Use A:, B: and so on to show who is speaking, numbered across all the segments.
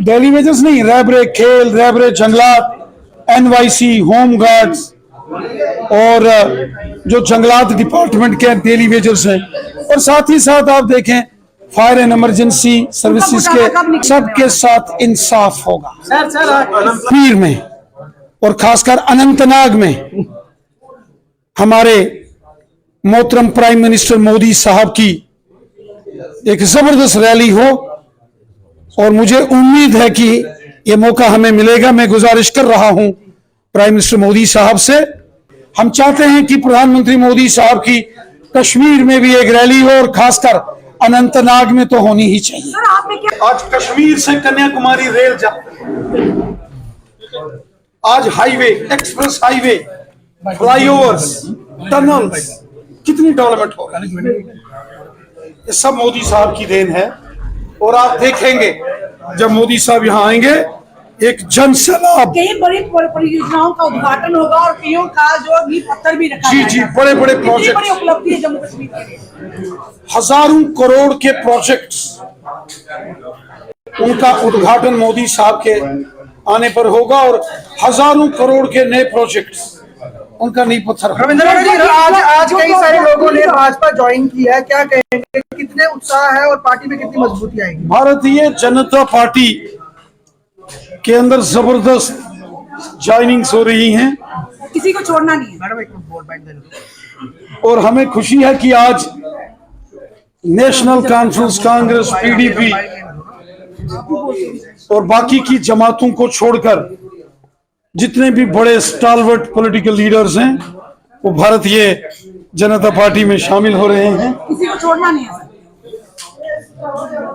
A: Daily wages नहीं, रैबरे खेल, रैबरे जंगलात, NYC, होम गार्ड्स और जो जंगलात डिपार्टमेंट के डेली वेजेस हैं, और साथ ही साथ आप देखें फायर एंड इमरजेंसी सर्विसेज के सबके साथ इंसाफ होगा। कश्मीर में और खासकर अनंतनाग में हमारे मोहतरम प्राइम मिनिस्टर मोदी साहब की एक जबरदस्त रैली हो, और मुझे उम्मीद है कि ये मौका हमें मिलेगा। मैं गुजारिश कर रहा हूं प्राइम मिनिस्टर मोदी साहब से, हम चाहते हैं कि प्रधानमंत्री मोदी साहब की कश्मीर में भी एक रैली हो, और खासकर अनंतनाग में तो होनी ही चाहिए। आज कश्मीर से कन्याकुमारी रेल जा, आज highway, express highway, flyovers, tunnels, कितनी डेवलपमेंट हो रही है, ये सब मोदी साहब की देन है। और आप देखेंगे जब मोदी साहब यहाँ आएंगे एक जन सैलाब,
B: कई बड़ी परियोजनाओं का उद्घाटन होगा और कईयों का जो नींव पत्थर भी रखा जाएगा।
A: जी, बड़े बड़े प्रोजेक्ट,
B: बड़ी उपलब्धि है जम्मू कश्मीर के लिए।
A: हजारों करोड़ के प्रोजेक्ट्स, उनका उद्घाटन मोदी साहब के आने पर होगा, और हजारों करोड़ के नए प्रोजेक्ट्स उनका नींव पत्थर।
C: आज कई सारे लोगों ने भाजपा ज्वाइन किया है, क्या कहेंगे, कितने उत्साह है और पार्टी में कितनी मजबूती आएगी?
A: भारतीय जनता पार्टी के अंदर जबरदस्त ज्वाइनिंग्स हो रही हैं,
B: किसी को छोड़ना नहीं है।
A: और हमें खुशी है कि आज नेशनल कॉन्फ्रेंस, कांग्रेस, PDP और बाकी की जमातों को छोड़कर जितने भी बड़े स्टालवर्ट पॉलिटिकल लीडर्स हैं वो भारतीय जनता पार्टी में शामिल हो रहे हैं।
B: किसी को छोड़ना नहीं है।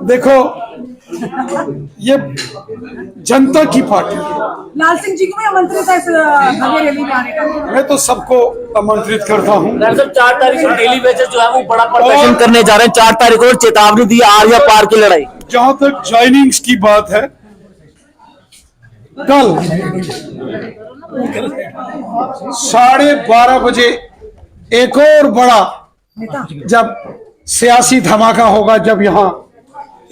A: देखो, ये जनता की पार्टी है।
B: लाल सिंह जी को भी आमंत्रित है इस भव्य रैली में आने का।
A: मैं तो सबको आमंत्रित करता हूँ।
D: 4 तारीख को डेली वेजेस जो है वो बड़ा प्रदर्शन करने जा रहे हैं। 4 तारीख को चेतावनी दी आर्या पार की लड़ाई।
A: जहां तक ज्वाइनिंग्स की बात है, कल 12:30 बजे एक और बड़ा जब सियासी धमाका होगा, जब यहाँ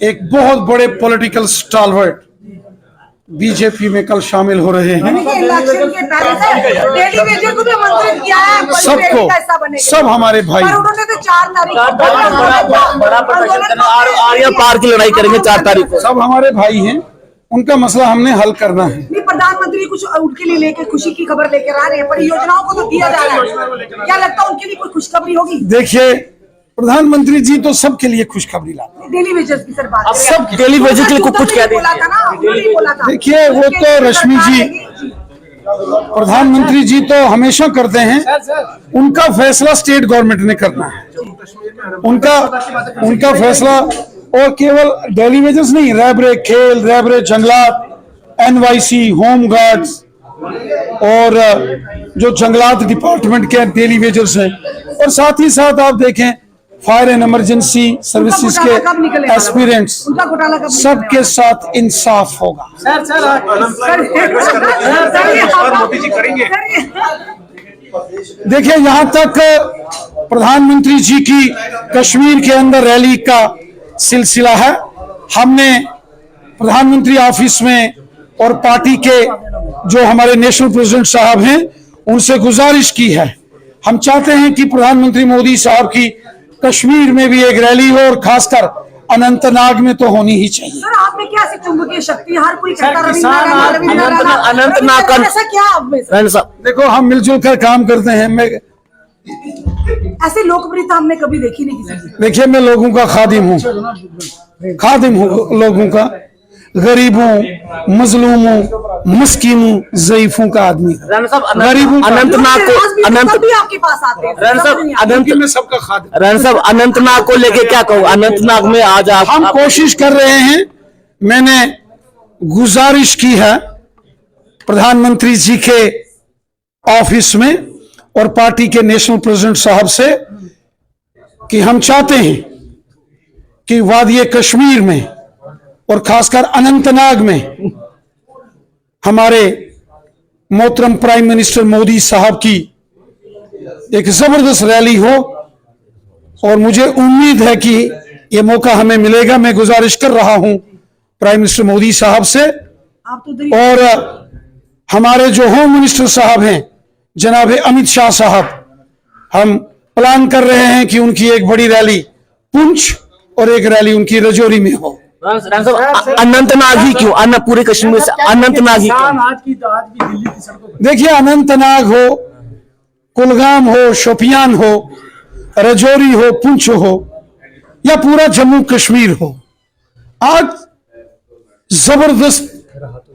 A: एक बहुत बड़े पॉलिटिकल स्टालवर्ट बीजेपी में कल शामिल हो रहे हैं।
B: इलेक्शन के पहले से डेली वेजेस को भी आमंत्रित किया है,
A: सबको, सब हमारे भाई।
B: पर उन्होंने तो 4 तारीख को
D: बड़ा प्रदर्शन करना, आर्या पार की लड़ाई करेंगे 4 तारीख को।
A: सब हमारे भाई हैं, उनका मसला हमने हल करना है।
B: नहीं, प्रधानमंत्री कुछ उनके लिए लेके खुशी की खबर लेकर आ रहे हैं, परियोजनाओं को तो दिया जा रहा है, क्या लगता है उनके लिए कोई खुशखबरी होगी?
A: देखिए, प्रधानमंत्री जी तो सबके लिए खुशखबरी लाते हैं।
B: डेली वेजेस की सर बात,
D: सब डेली वेजेस के लिए कुछ कह दें।
A: देखिए, वो तो रश्मि जी, प्रधानमंत्री जी तो हमेशा करते हैं, उनका फैसला स्टेट गवर्नमेंट ने करना है, उनका फैसला। और केवल डेली वेजेस नहीं, रैबरे खेल, रैबरे जंगलात, NYC, होम गार्ड्स और जो जंगलात डिपार्टमेंट के डेली वेजेस हैं, और साथ ही साथ आप देखें फायर एंड इमरजेंसी सर्विसेज के एस्पिरेंट्स, सबके साथ इंसाफ होगा।
C: मोदी जी करेंगे।
A: देखिए, यहां तक प्रधानमंत्री जी की कश्मीर के अंदर रैली का सिलसिला है। हमने प्रधानमंत्री ऑफिस में और पार्टी के जो हमारे नेशनल प्रेसिडेंट साहब हैं उनसे गुजारिश की है, हम चाहते हैं कि प्रधानमंत्री मोदी साहब की कश्मीर में भी एक रैली हो, और खासकर अनंतनाग में तो होनी ही चाहिए।
B: सर, आप में क्या ऐसी चुंबकीय शक्ति, हर कोई कहता
D: अनंतनाग
B: ऐसा क्या आप में?
A: देखो, हम मिलजुल कर काम करते हैं। मैं
B: ऐसी लोकप्रियता हमने कभी देखी नहीं किसी की।
A: देखिए, मैं लोगों का खादिम हूँ लोगों का, गरीबों, मजलूमों, मस्कीनों, ज़ईफों का आदमी, गरीबों।
D: अनंतनाग को
B: भी आपके पास आते हैं।
A: में सबका खादिम।
D: रन साहब, अनंतनाग को लेके क्या कहूँ? अनंतनाग में आज
A: हम कोशिश कर रहे हैं। मैंने गुजारिश की है प्रधानमंत्री जी के ऑफिस में और पार्टी के नेशनल प्रेसिडेंट साहब से कि हम चाहते हैं कि वादी कश्मीर में और खासकर अनंतनाग में हमारे मोहतरम प्राइम मिनिस्टर मोदी साहब की एक जबरदस्त रैली हो, और मुझे उम्मीद है कि यह मौका हमें मिलेगा। मैं गुजारिश कर रहा हूं प्राइम मिनिस्टर मोदी साहब से
B: आप तो उधर ही-
A: और हमारे जो होम मिनिस्टर साहब हैं जनाब अमित शाह साहब, हम प्लान कर रहे हैं कि उनकी एक बड़ी रैली पुंछ और एक रैली उनकी रजौरी में हो।
D: राणा साहब, अनंतनाग ही क्यों? अन्य पूरे कश्मीर से अनंतनाग ही क्यों?
A: देखिए, अनंतनाग हो, कुलगाम हो, शोपियान हो, रजौरी हो, पुंछ हो या पूरा जम्मू कश्मीर हो, आज जबरदस्त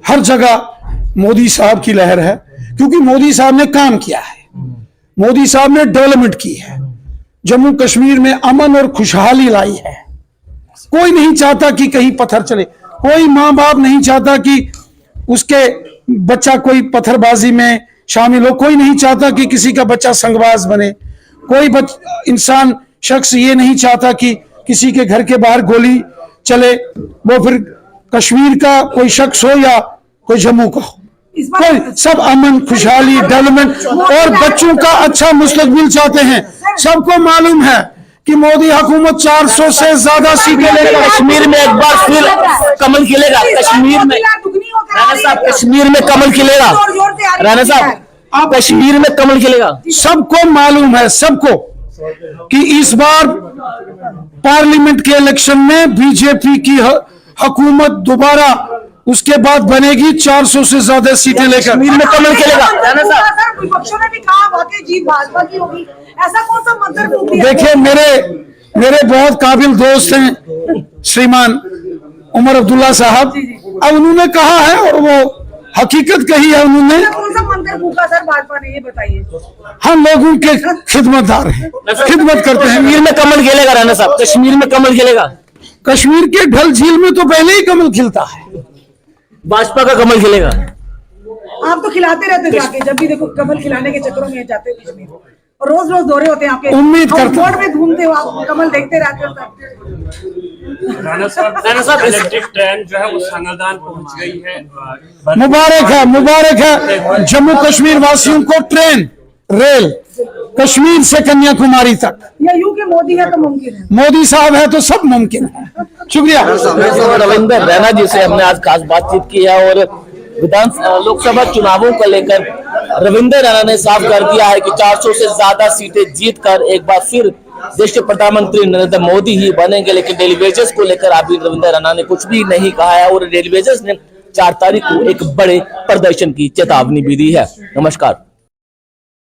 A: हर जगह मोदी साहब की लहर है, क्योंकि मोदी साहब ने काम किया है, मोदी साहब ने डेवलपमेंट की है, जम्मू कश्मीर में अमन और खुशहाली लाई है। कोई नहीं चाहता कि कहीं पत्थर चले, कोई माँ बाप नहीं चाहता कि उसके बच्चा कोई पत्थरबाजी में शामिल हो, कोई नहीं चाहता कि किसी का बच्चा संगबाज बने, कोई इंसान शख्स ये नहीं चाहता कि किसी के घर के बाहर गोली चले, वो फिर कश्मीर का कोई शख्स हो या कोई जम्मू का हो,
B: इस बार
A: कोई सब अमन खुशहाली डेवलपमेंट और बच्चों का अच्छा मुस्तकबिल चाहते हैं। सबको मालूम है कि मोदी हुकूमत 400 से ज्यादा सीटें लेकर
D: कश्मीर में एक बार फिर कमल खिलेगा। कश्मीर में राणा साहब, कश्मीर में कमल खिलेगा। राणा साहब, कश्मीर में कमल खिलेगा।
A: सबको मालूम है, सबको, कि इस बार पार्लियामेंट के इलेक्शन में बीजेपी की हुकूमत दोबारा उसके बाद बनेगी 400 से ज्यादा सीटें लेकर।
D: कश्मीर में कमल खिलेगा। राणा साहब,
B: विपक्षों ने भी कहा वाकई जीत भाजपा की होगी, ऐसा कौन सा मंत्र फूंक दिया?
A: देखिए, मेरे बहुत काबिल दोस्त हैं श्रीमान उमर अब्दुल्ला साहब, अब उन्होंने कहा है और वो हकीकत कही है उन्होंने।
B: ऐसा कौन सा मंत्र फूंका सर भाजपा ने, ये बताइए।
A: हम लोगों के खिदमतदार हैं, खिदमत करते हैं।
D: कश्मीर में कमल खिलेगा। राणा साहब, कश्मीर में कमल खिलेगा।
A: कश्मीर के डल झील में तो पहले ही कमल खिलता है।
D: भाजपा का कमल खिलेगा।
B: आप तो खिलाते रहते हो जाके, जब भी देखो कमल खिलाने के चक्करों में जाते हो कश्मीर, और रोज रोज दौरे होते हैं आपके।
A: उम्मीद करता हूं।
B: रोड में घूमते हो आप, कमल देखते रहते हो सब।
E: राणा साहब, इलेक्ट्रिक ट्रेन जो है वो संगलदान पहुंच गई है।
A: मुबारक है जम्मू कश्मीर वासियों को। ट्रेन रेल कश्मीर से कन्याकुमारी तक,
B: या यूं कि मोदी है तो मुमकिन है।
A: मोदी साहब है तो सब मुमकिन है। शुक्रिया।
D: रविंदर रैना जी से हमने आज खास बातचीत की है और लोकसभा चुनावों को लेकर रविंदर रैना ने साफ कर दिया है कि 400 से ज्यादा सीटें जीतकर एक बार फिर देश के प्रधानमंत्री नरेंद्र मोदी ही बनेंगे। लेकिन डेली वेजेस को लेकर अभी रविंदर रैना ने कुछ भी नहीं कहा है और डेली वेजेस ने 4 तारीख को एक बड़े प्रदर्शन की चेतावनी भी दी है। नमस्कार।